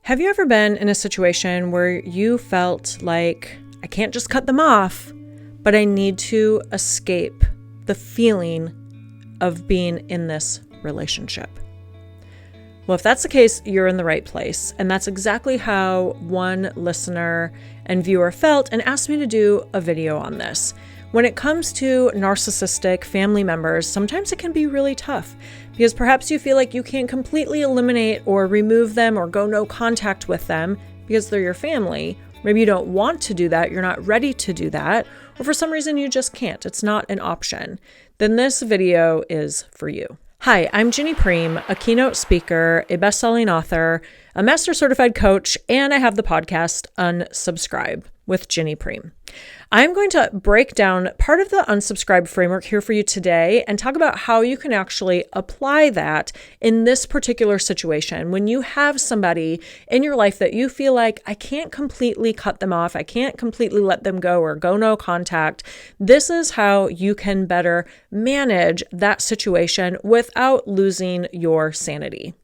Have you ever been in a situation where you felt like, I can't just cut them off, but I need to escape the feeling of being in this relationship? Well, if that's the case, you're in the right place. And that's exactly how one listener and viewer felt and asked me to do a video on this. When it comes to narcissistic family members, sometimes it can be really tough because perhaps you feel like you can't completely eliminate or remove them or go no contact with them because they're your family. Maybe you don't want to do that, you're not ready to do that, or for some reason you just can't. It's not an option. Then this video is for you. Hi, I'm Ginny Preem, a keynote speaker, a best-selling author, a master certified coach, and I have the podcast Unsubscribe with Ginny Preem. I'm going to break down part of the unsubscribe framework here for you today and talk about how you can actually apply that in this particular situation. When you have somebody in your life that you feel like, I can't completely cut them off, I can't completely let them go or go no contact, this is how you can better manage that situation without losing your sanity.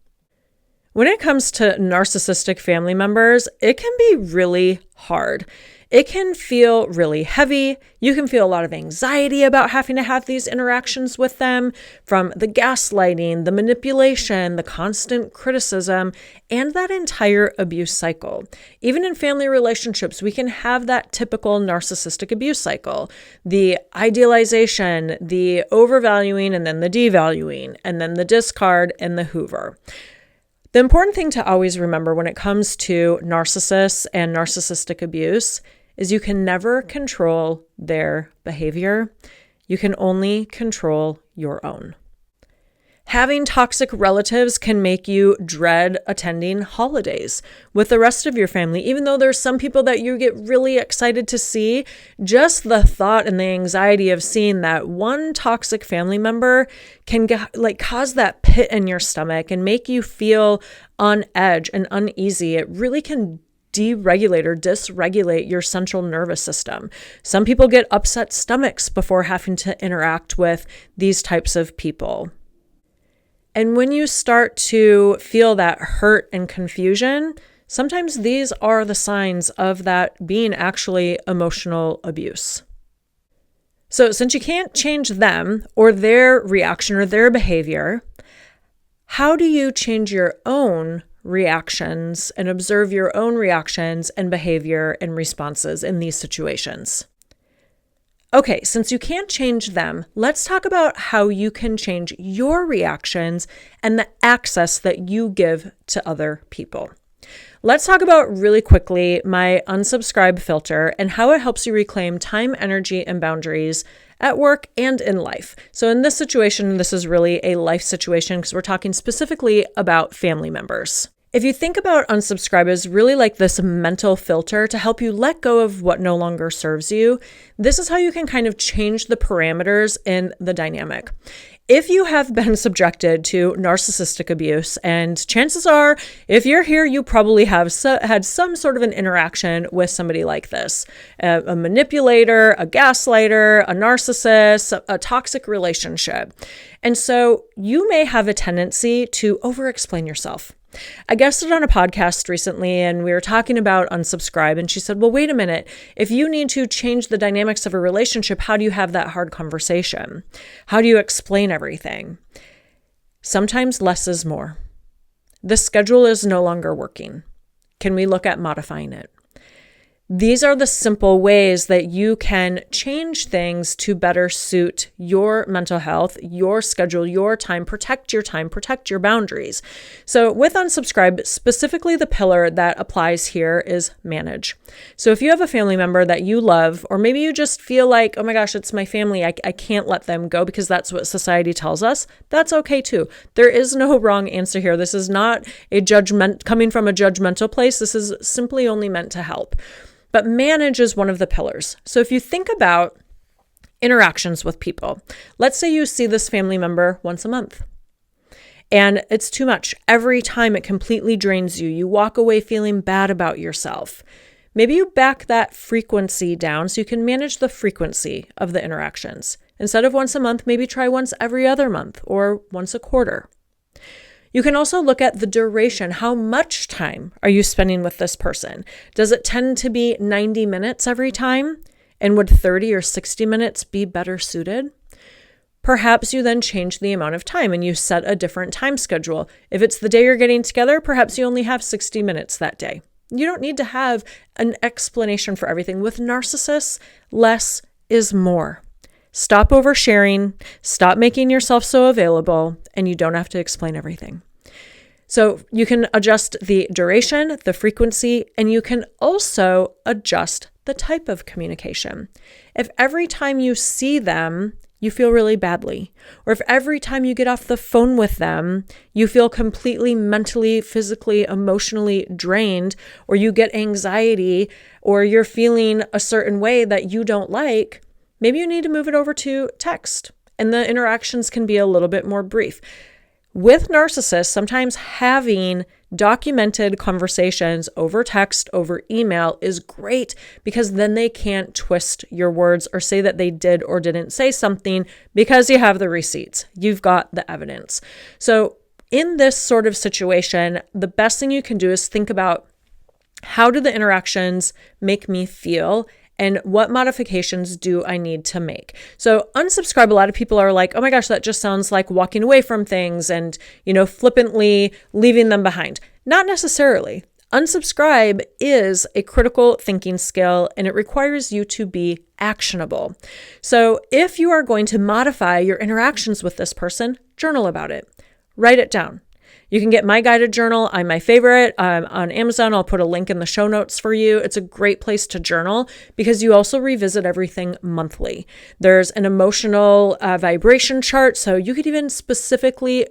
When it comes to narcissistic family members, it can be really hard. It can feel really heavy. You can feel a lot of anxiety about having to have these interactions with them, from the gaslighting, the manipulation, the constant criticism, and that entire abuse cycle. Even in family relationships, we can have that typical narcissistic abuse cycle. The idealization, the overvaluing, and then the devaluing, and then the discard and the hoover. The important thing to always remember when it comes to narcissists and narcissistic abuse is you can never control their behavior. You can only control your own. Having toxic relatives can make you dread attending holidays with the rest of your family. Even though there's some people that you get really excited to see, just the thought and the anxiety of seeing that one toxic family member can cause that pit in your stomach and make you feel on edge and uneasy. It really can deregulate or dysregulate your central nervous system. Some people get upset stomachs before having to interact with these types of people. And when you start to feel that hurt and confusion, sometimes these are the signs of that being actually emotional abuse. So since you can't change them or their reaction or their behavior, how do you change your own reactions and observe your own reactions and behavior and responses in these situations? Okay, since you can't change them, let's talk about how you can change your reactions and the access that you give to other people. Let's talk about really quickly my unsubscribe filter and how it helps you reclaim time, energy, and boundaries at work and in life. So in this situation, this is really a life situation because we're talking specifically about family members. If you think about unsubscribe as really like this mental filter to help you let go of what no longer serves you, this is how you can kind of change the parameters in the dynamic. If you have been subjected to narcissistic abuse, and chances are, if you're here, you probably have had some sort of an interaction with somebody like this, a manipulator, a gaslighter, a narcissist, a toxic relationship. And so you may have a tendency to over-explain yourself. I guested on a podcast recently and we were talking about unsubscribe, and she said, well, wait a minute. If you need to change the dynamics of a relationship, how do you have that hard conversation? How do you explain everything? Sometimes less is more. The schedule is no longer working. Can we look at modifying it? These are the simple ways that you can change things to better suit your mental health, your schedule, your time, protect your boundaries. So with unsubscribe, specifically the pillar that applies here is manage. So if you have a family member that you love, or maybe you just feel like, oh my gosh, it's my family, I can't let them go because that's what society tells us, that's okay too. There is no wrong answer here. This is not a judgment coming from a judgmental place. This is simply only meant to help. But manage is one of the pillars. So if you think about interactions with people, let's say you see this family member once a month and it's too much. Every time it completely drains you. You walk away feeling bad about yourself. Maybe you back that frequency down so you can manage the frequency of the interactions. Instead of once a month, maybe try once every other month or once a quarter. You can also look at the duration. How much time are you spending with this person? Does it tend to be 90 minutes every time? And would 30 or 60 minutes be better suited? Perhaps you then change the amount of time and you set a different time schedule. If it's the day you're getting together, perhaps you only have 60 minutes that day. You don't need to have an explanation for everything. With narcissists, less is more. Stop oversharing, stop making yourself so available, and you don't have to explain everything. So you can adjust the duration, the frequency, and you can also adjust the type of communication. If every time you see them, you feel really badly, or if every time you get off the phone with them, you feel completely mentally, physically, emotionally drained, or you get anxiety, or you're feeling a certain way that you don't like, maybe you need to move it over to text, and the interactions can be a little bit more brief. With narcissists, sometimes having documented conversations over text, over email is great because then they can't twist your words or say that they did or didn't say something because you have the receipts. You've got the evidence. So in this sort of situation, the best thing you can do is think about, how do the interactions make me feel? And what modifications do I need to make? So unsubscribe, a lot of people are like, oh my gosh, that just sounds like walking away from things and, flippantly leaving them behind. Not necessarily. Unsubscribe is a critical thinking skill and it requires you to be actionable. So if you are going to modify your interactions with this person, journal about it. Write it down. You can get my guided journal. I'm my favorite. On Amazon, I'll put a link in the show notes for you. It's a great place to journal because you also revisit everything monthly. There's an emotional vibration chart, so you could even specifically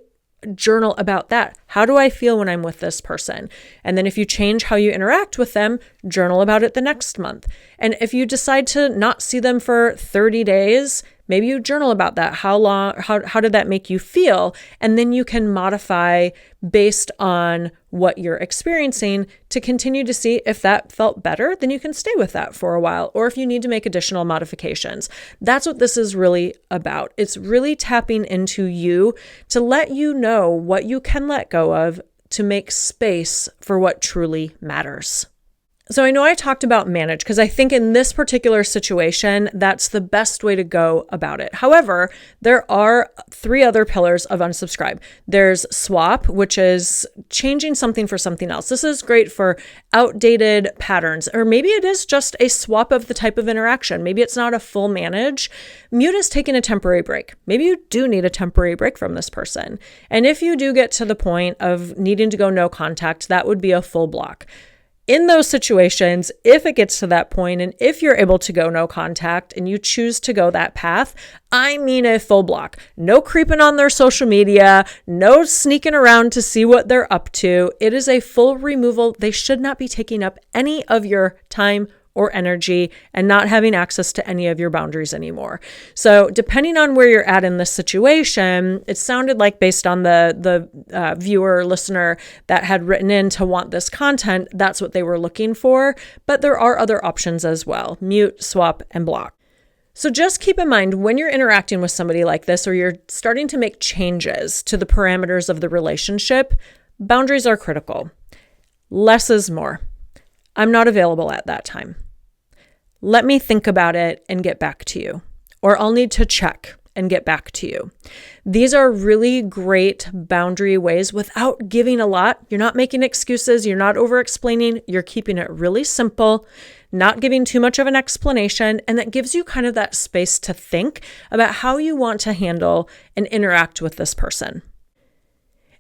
journal about that. How do I feel when I'm with this person? And then if you change how you interact with them, journal about it the next month. And if you decide to not see them for 30 days, maybe you journal about that. How did that make you feel? And then you can modify based on what you're experiencing to continue to see if that felt better, then you can stay with that for a while. Or if you need to make additional modifications. That's what this is really about. It's really tapping into you to let you know what you can let go of to make space for what truly matters. So I know I talked about manage because I think in this particular situation, that's the best way to go about it. However, there are 3 other pillars of unsubscribe. There's swap, which is changing something for something else. This is great for outdated patterns, or maybe it is just a swap of the type of interaction. Maybe it's not a full manage. Mute is taking a temporary break. Maybe you do need a temporary break from this person. And if you do get to the point of needing to go no contact, that would be a full block. In those situations, if it gets to that point and if you're able to go no contact and you choose to go that path, I mean a full block. No creeping on their social media, no sneaking around to see what they're up to. It is a full removal. They should not be taking up any of your time or energy and not having access to any of your boundaries anymore. So depending on where you're at in this situation, it sounded like based on the viewer, listener that had written in to want this content, that's what they were looking for. But there are other options as well: mute, swap, and block. So just keep in mind when you're interacting with somebody like this, or you're starting to make changes to the parameters of the relationship, boundaries are critical. Less is more. I'm not available at that time. Let me think about it and get back to you. Or I'll need to check and get back to you. These are really great boundary ways without giving a lot. You're not making excuses. You're not over-explaining. You're keeping it really simple, not giving too much of an explanation. And that gives you kind of that space to think about how you want to handle and interact with this person.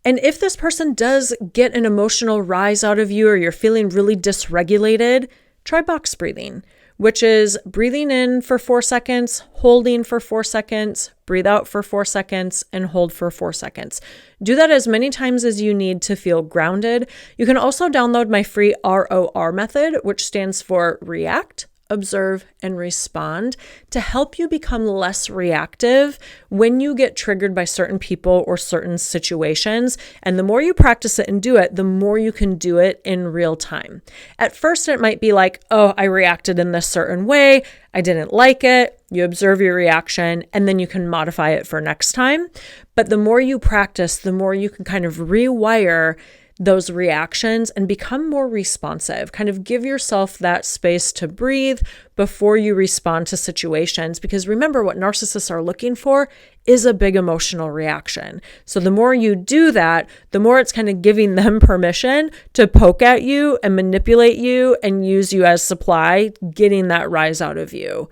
And if this person does get an emotional rise out of you, or you're feeling really dysregulated, try box breathing, which is breathing in for 4 seconds, holding for 4 seconds, breathe out for 4 seconds, and hold for 4 seconds. Do that as many times as you need to feel grounded. You can also download my free ROR method, which stands for react, observe, and respond, to help you become less reactive when you get triggered by certain people or certain situations. And the more you practice it and do it, the more you can do it in real time. At first, it might be like, oh, I reacted in this certain way. I didn't like it. you observe your reaction, and then you can modify it for next time. But the more you practice, the more you can kind of rewire those reactions and become more responsive. Kind of give yourself that space to breathe before you respond to situations. Because remember, what narcissists are looking for is a big emotional reaction. So the more you do that, the more it's kind of giving them permission to poke at you and manipulate you and use you as supply, getting that rise out of you.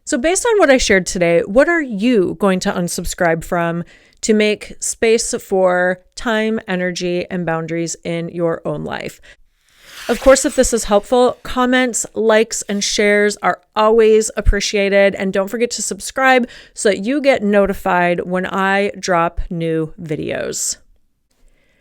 So based on what I shared today, what are you going to unsubscribe from to make space for time, energy, and boundaries in your own life? Of course, if this is helpful, comments, likes, and shares are always appreciated. And don't forget to subscribe so that you get notified when I drop new videos.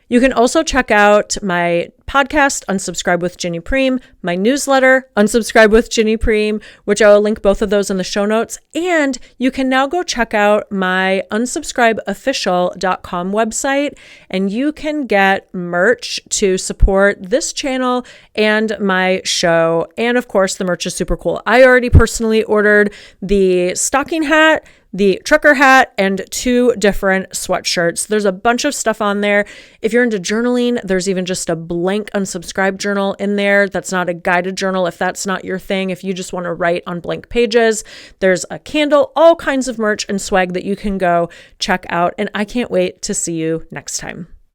You can also check out my podcast, Unsubscribe with Ginny Preem, my newsletter, Unsubscribe with Ginny Preem, which I will link both of those in the show notes. And you can now go check out my unsubscribeofficial.com website, and you can get merch to support this channel and my show. And of course, the merch is super cool. I already personally ordered the stocking hat, the trucker hat, and 2 different sweatshirts. There's a bunch of stuff on there. If you're into journaling, there's even just a blank unsubscribe journal in there. That's not a guided journal if that's not your thing. If you just want to write on blank pages, there's a candle, all kinds of merch and swag that you can go check out. And I can't wait to see you next time.